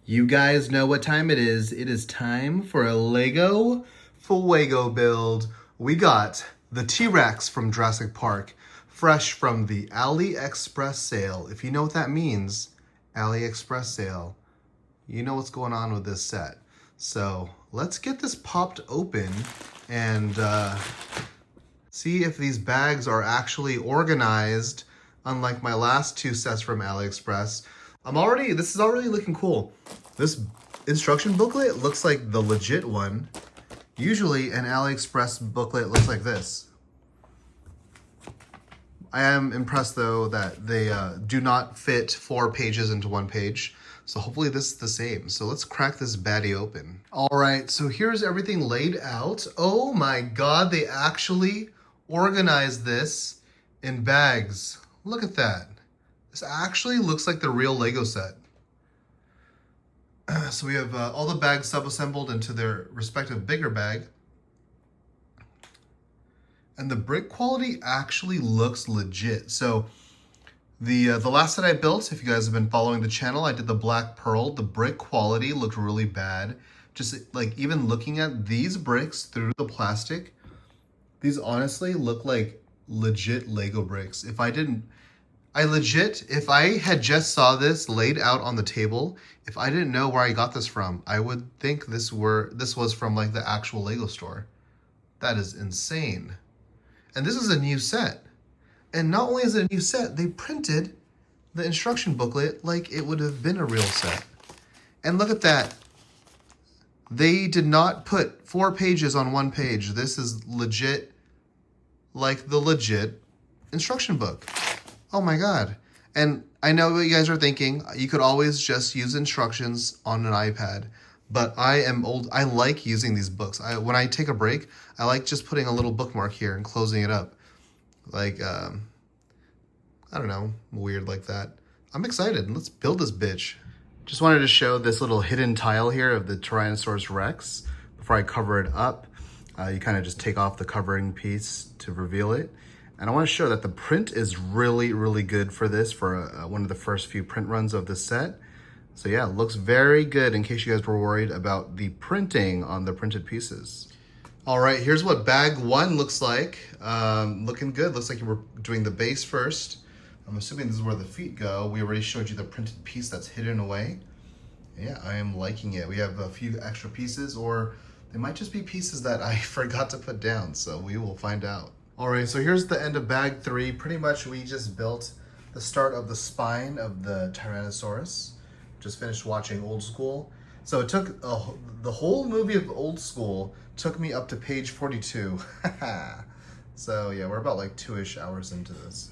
You guys know what time it is. It is time for a Lego Fuego build. We got the T-Rex from Jurassic Park, fresh from the AliExpress sale. If you know what that means, AliExpress sale, you know what's going on with this set. So let's get this popped open and see if these bags are actually organized, unlike my last two sets from AliExpress. This is already looking cool. This instruction booklet looks like the legit one. Usually an AliExpress booklet looks like this. I am impressed though that they do not fit 4 pages into 1 page. So hopefully this is the same. So let's crack this baddie open. All right, so here's everything laid out. Oh my God, they actually organized this in bags. Look at that. This actually looks like the real Lego set. So we have all the bags sub-assembled into their respective bigger bag. And the brick quality actually looks legit. So the last set I built, if you guys have been following the channel, I did the black pearl. The brick quality looked really bad. Just like even looking at these bricks through the plastic, these honestly look like legit Lego bricks. If I had just saw this laid out on the table, if I didn't know where I got this from, I would think this was from like the actual Lego store. That is insane. And this is a new set. And not only is it a new set, they printed the instruction booklet like it would have been a real set. And look at that. They did not put 4 pages on 1 page. This is legit, like the legit instruction book. Oh my God. And I know what you guys are thinking. You could always just use instructions on an iPad. But I am old. I like using these books. When I take a break, I like just putting a little bookmark here and closing it up. Like, I don't know, weird like that. I'm excited. Let's build this bitch. Just wanted to show this little hidden tile here of the Tyrannosaurus Rex. Before I cover it up, you kind of just take off the covering piece to reveal it. And I want to show that the print is really, really good for this, for one of the first few print runs of this set. So yeah, it looks very good in case you guys were worried about the printing on the printed pieces. All right, here's what bag 1 looks like. Looking good. Looks like you were doing the base first. I'm assuming this is where the feet go. We already showed you the printed piece that's hidden away. Yeah, I am liking it. We have a few extra pieces, or they might just be pieces that I forgot to put down, so we will find out. All right, so here's the end of bag 3. Pretty much we just built the start of the spine of the Tyrannosaurus. Just finished watching Old School. So it took, the whole movie of Old School took me up to page 42. So yeah, we're about like 2-ish hours into this.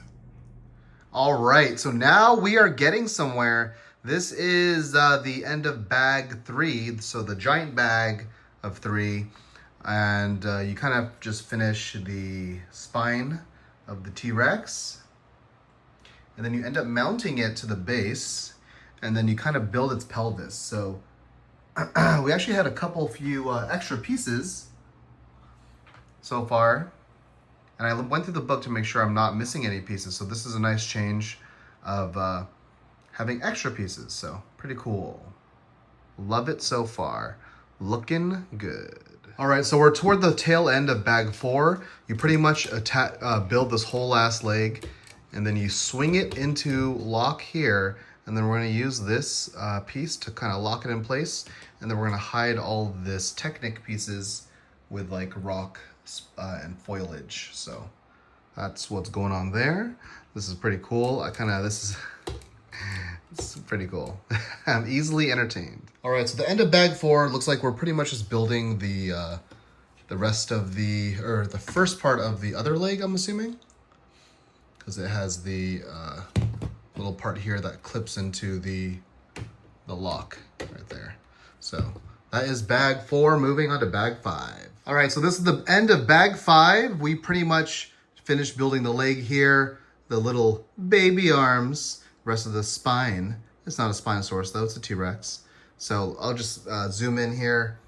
All right, so now we are getting somewhere. This is the end of bag 3, so the giant bag of 3. And you kind of just finish the spine of the T-Rex. And then you end up mounting it to the base. And then you kind of build its pelvis. So we actually had a few extra pieces so far. And I went through the book to make sure I'm not missing any pieces. So this is a nice change of having extra pieces. So pretty cool. Love it so far. Looking good. All right, so we're toward the tail end of bag 4. You pretty much build this whole ass leg, and then you swing it into lock here, and then we're gonna use this piece to kind of lock it in place, and then we're gonna hide all this Technic pieces with like rock and foliage. So that's what's going on there. This is pretty cool. This is pretty cool. I'm easily entertained. All right, so the end of bag 4 looks like we're pretty much just building the rest of the first part of the other leg, I'm assuming, because it has the little part here that clips into the lock right there. So that is bag 4. Moving on to bag 5. All right, so this is the end of bag 5. We pretty much finished building the leg here, the little baby arms, rest of the spine. It's not a Spinosaurus though, it's a T-Rex. So I'll just zoom in here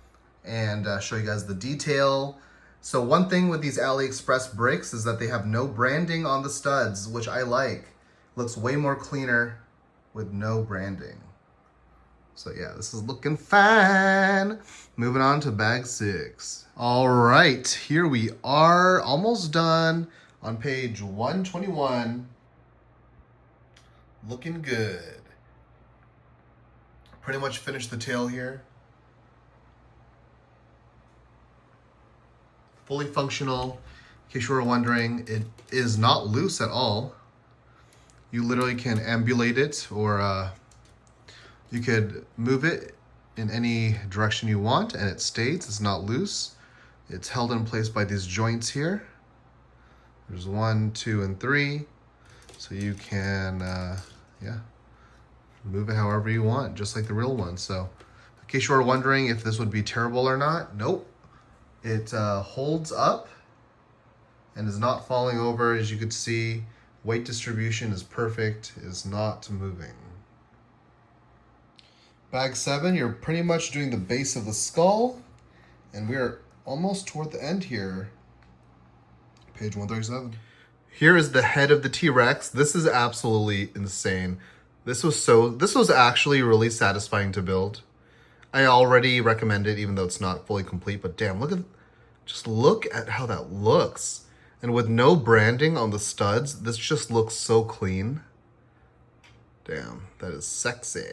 and show you guys the detail. So one thing with these AliExpress bricks is that they have no branding on the studs, which I like. Looks way more cleaner with no branding. So yeah, this is looking fine. Moving on to bag 6. All right, here we are, almost done on page 121. Looking good. Pretty much finished the tail here. Fully functional. In case you were wondering, it is not loose at all. You literally can ambulate it, or you could move it in any direction you want, and it stays. It's not loose. It's held in place by these joints here. There's 1, 2, and 3. So you can, yeah, move it however you want, just like the real one. So in case you were wondering if this would be terrible or not, nope. It holds up and is not falling over. As you could see, weight distribution is perfect, is not moving. Bag 7, you're pretty much doing the base of the skull, and we're almost toward the end here. Page 137. Here is the head of the T-Rex. This is absolutely insane. This was actually really satisfying to build. I already recommend it, even though it's not fully complete, but damn, just look at how that looks. And with no branding on the studs, this just looks so clean. Damn, that is sexy.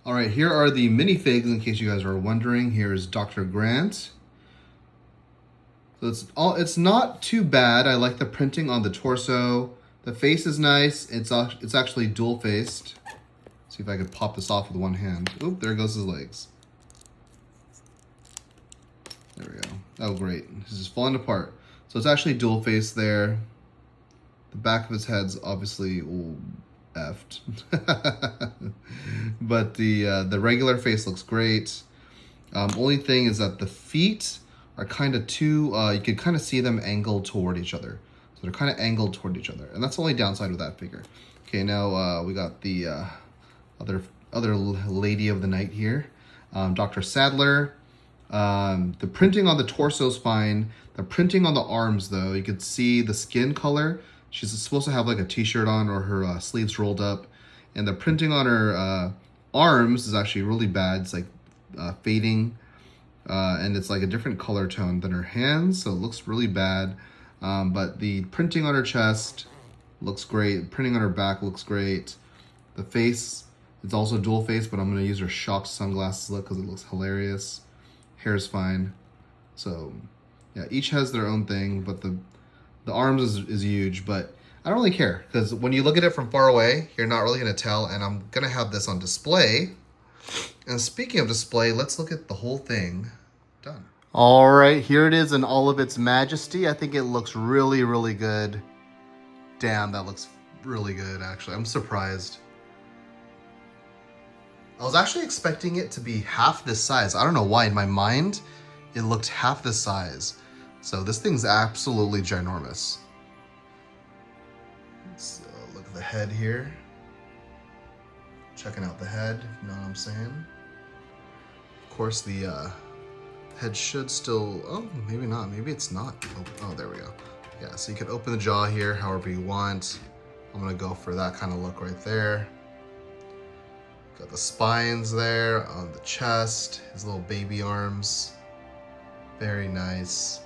All right, here are the minifigs, in case you guys are wondering. Here's Dr. Grant. So it's not too bad. I like the printing on the torso. The face is nice. It's actually dual-faced. See if I could pop this off with one hand. Oop, there goes his legs. There we go. Oh, great. This is falling apart. So it's actually dual-faced there. The back of his head's obviously effed. But the regular face looks great. Only thing is that the feet are kind of too, you can kind of see them angled toward each other. So they're kind of angled toward each other. And that's the only downside with that figure. Okay, now we got the other lady of the night here. Dr. Sadler. The printing on the torso is fine. The printing on the arms, though, you could see the skin color. She's supposed to have like a t-shirt on, or her sleeves rolled up. And the printing on her arms is actually really bad. It's like fading. And it's like a different color tone than her hands, so it looks really bad. But the printing on her chest looks great. Printing on her back looks great. The face, it's also dual face, but I'm going to use her shocked sunglasses look because it looks hilarious. Hair's fine. So yeah, each has their own thing, but the arms is huge, but I don't really care because when you look at it from far away, you're not really going to tell, and I'm going to have this on display. And speaking of display, let's look at the whole thing done. All right, here it is in all of its majesty. I think it looks really, really good. Damn, that looks really good, actually. I'm surprised. I was actually expecting it to be half this size. I don't know why. In my mind, it looked half this size. So this thing's absolutely ginormous. Let's look at the head here. Checking out the head, you know what I'm saying? Of course, the head should still, oh, maybe not. Maybe it's not. Oh, there we go. Yeah, so you can open the jaw here however you want. I'm gonna go for that kind of look right there. Got the spines there on the chest, his little baby arms. Very nice.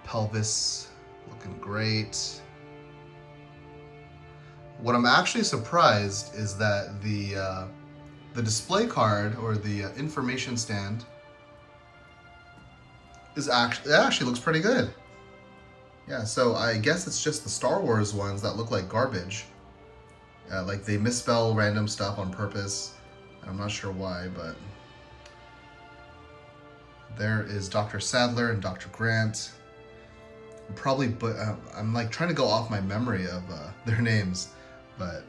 Pelvis looking great. What I'm actually surprised is that the display card, or the information stand, it actually looks pretty good. Yeah, so I guess it's just the Star Wars ones that look like garbage. Like they misspell random stuff on purpose. I'm not sure why, but there is Dr. Sadler and Dr. Grant. I'm like trying to go off my memory of their names, but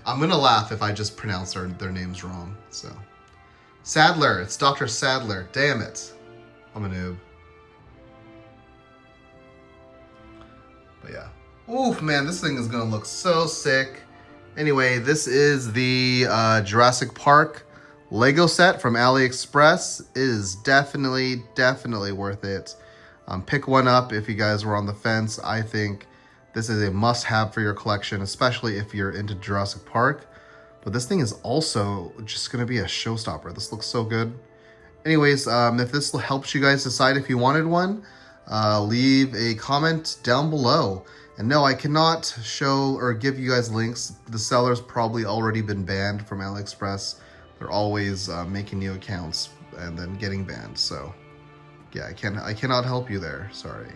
I'm gonna laugh if I just pronounce their names wrong. So Sadler, it's Dr. Sadler. Damn it, I'm a noob. But yeah. Oof, man, this thing is gonna look so sick. Anyway, this is the Jurassic Park Lego set from AliExpress. It is definitely worth it. Pick one up if you guys were on the fence. I think this is a must-have for your collection, especially if you're into Jurassic Park. But this thing is also just going to be a showstopper. This looks so good. Anyways, if this helps you guys decide if you wanted one, leave a comment down below. And no, I cannot show or give you guys links. The seller's probably already been banned from AliExpress. They're always making new accounts and then getting banned. So yeah, I cannot help you there. Sorry.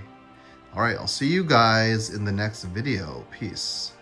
All right, I'll see you guys in the next video. Peace.